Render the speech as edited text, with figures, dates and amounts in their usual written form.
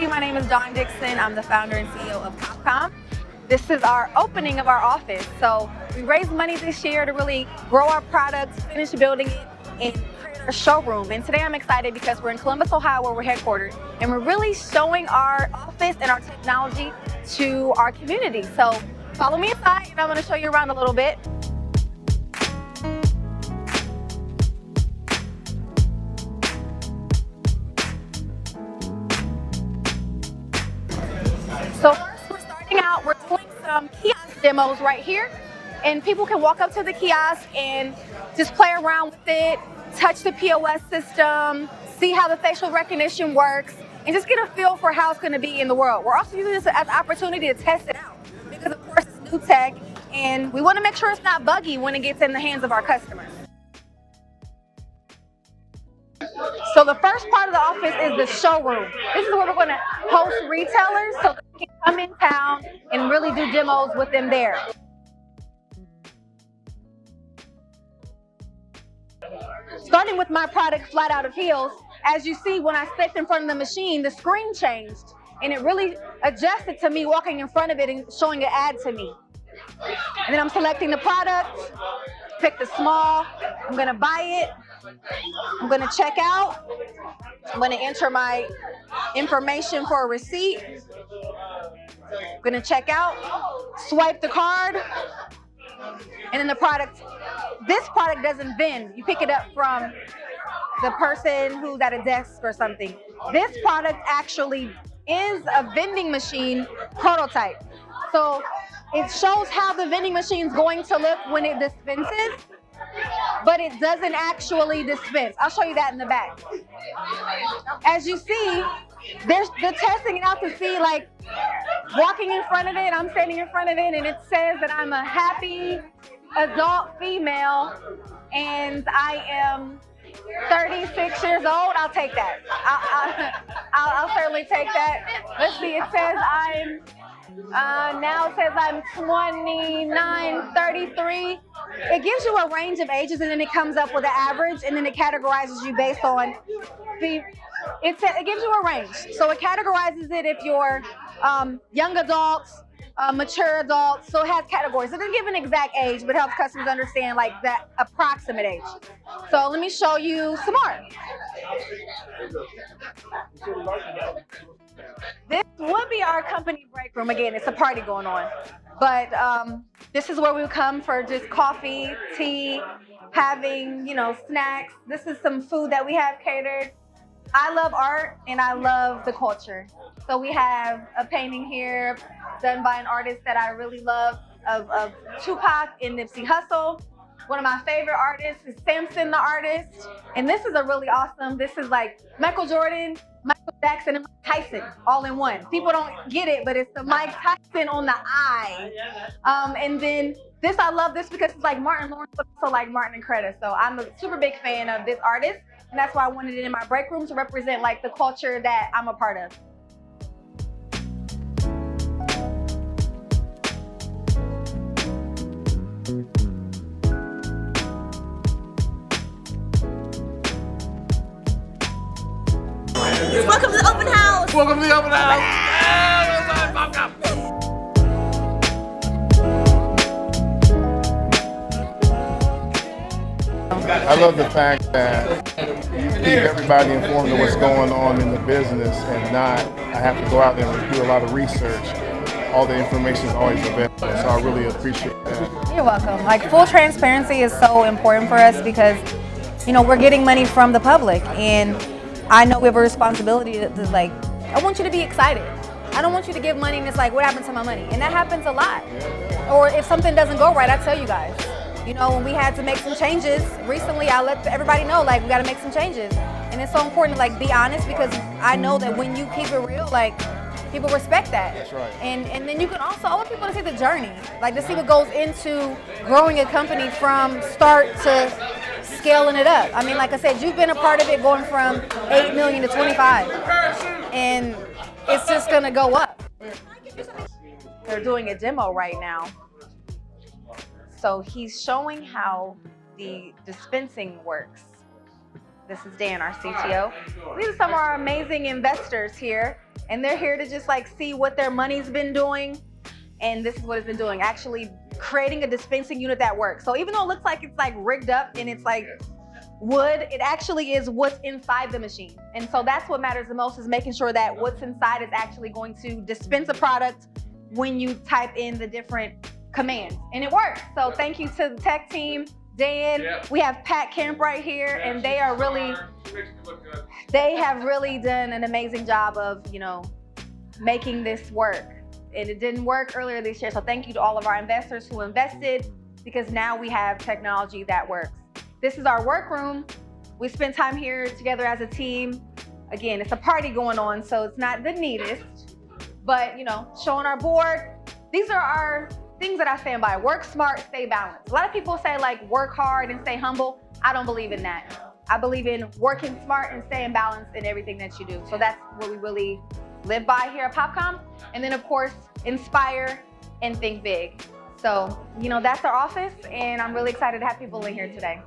you. My name is Dawn Dixon. I'm the founder and CEO of PopCom. This is our opening of our office. So we raised money this year to really grow our products, finish building it, and create our showroom. And today I'm excited because we're in Columbus, Ohio, where we're headquartered, and we're really showing our office and our technology to our community. So follow me inside, and I'm going to show you around a little bit. So first, we're starting out, we're doing some kiosk demos right here, and people can walk up to the kiosk and just play around with it, touch the POS system, see how the facial recognition works, and just get a feel for how it's going to be in the world. We're also using this as an opportunity to test it out because, of course, it's new tech, and we want to make sure it's not buggy when it gets in the hands of our customers. So the first part of the office is the showroom. This is where we're going to host retailers so they can come in town and really do demos within there. Starting with my product, Flat Out of Heels, as you see, when I stepped in front of the machine, the screen changed, and it really adjusted to me walking in front of it and showing an ad to me. And then I'm selecting the product, pick the small, I'm going to buy it, I'm going to check out, I'm going to enter my information for a receipt, I'm going to check out, swipe the card, and then the product, this product doesn't vend. You pick it up from the person who's at a desk or something. This product actually is a vending machine prototype. So it shows how the vending machine is going to look when it dispenses, but it doesn't actually dispense. I'll show you that in the back. As you see, they're testing it out to see, like, walking in front of it, I'm standing in front of it, and it says that I'm a happy adult female, and I am 36 years old. I'll take that. I'll certainly take that. Let's see, it says now it says I'm 29, 33. It gives you a range of ages, and then it comes up with an average, and then it categorizes you based on it gives you a range. So it categorizes it if you're young adults, mature adults, so it has categories. It doesn't give an exact age, but helps customers understand like that approximate age. So let me show you some more. This would be our company break room. Again, it's a party going on, but this is where we come for just coffee, tea, having, snacks. This is some food that we have catered. I love art and I love the culture. So we have a painting here done by an artist that I really love of Tupac and Nipsey Hussle. One of my favorite artists is Samson the artist. And this is a really awesome, this is like Michael Jordan, Michael Jackson, and Mike Tyson all in one. People don't get it, but it's the Mike Tyson on the eye. And then this, I love this because it's like Martin Lawrence, but also like Martin and Coretta. So I'm a super big fan of this artist. And that's why I wanted it in my break room to represent like the culture that I'm a part of. Welcome to the open house. Welcome to the open house. PopCom. I love the fact that you keep everybody informed of what's going on in the business and not, I have to go out there and do a lot of research. All the information is always available, so I really appreciate that. You're welcome. Like, full transparency is so important for us because, we're getting money from the public, and I know we have a responsibility to like, I want you to be excited. I don't want you to give money and it's like, what happened to my money? And that happens a lot. Or if something doesn't go right, I tell you guys. When we had to make some changes recently, I let everybody know, like, we got to make some changes. And it's so important to, like, be honest because I know that when you keep it real, like, people respect that. That's right. And then you can also, I want people to see the journey, like to see what goes into growing a company from start to scaling it up. I mean, like I said, you've been a part of it going from 8 million to 25. And it's just going to go up. They're doing a demo right now. So he's showing how the dispensing works. This is Dan, our CTO. These are some of our amazing investors here. and they're here to just like see what their money's been doing. And this is what it's been doing, actually creating a dispensing unit that works. So even though it looks like it's like rigged up and it's like wood, it actually is what's inside the machine. And so that's what matters the most, is making sure that what's inside is actually going to dispense a product when you type in the different commands, and it works. So thank you to the tech team, Dan. We have Pat Kemp right here, and they have really done an amazing job of, you know, making this work. And it didn't work earlier this year. So thank you to all of our investors who invested, because now we have technology that works. This is our workroom. We spend time here together as a team. Again, it's a party going on, so it's not the neatest, but you know, showing our board. These are our things that I stand by. Work smart, stay balanced. A lot of people say like work hard and stay humble. I don't believe in that. I believe in working smart and staying balanced in everything that you do. So that's what we really live by here at PopCom. And then of course, inspire and think big. So, you know, that's our office, and I'm really excited to have people in here today.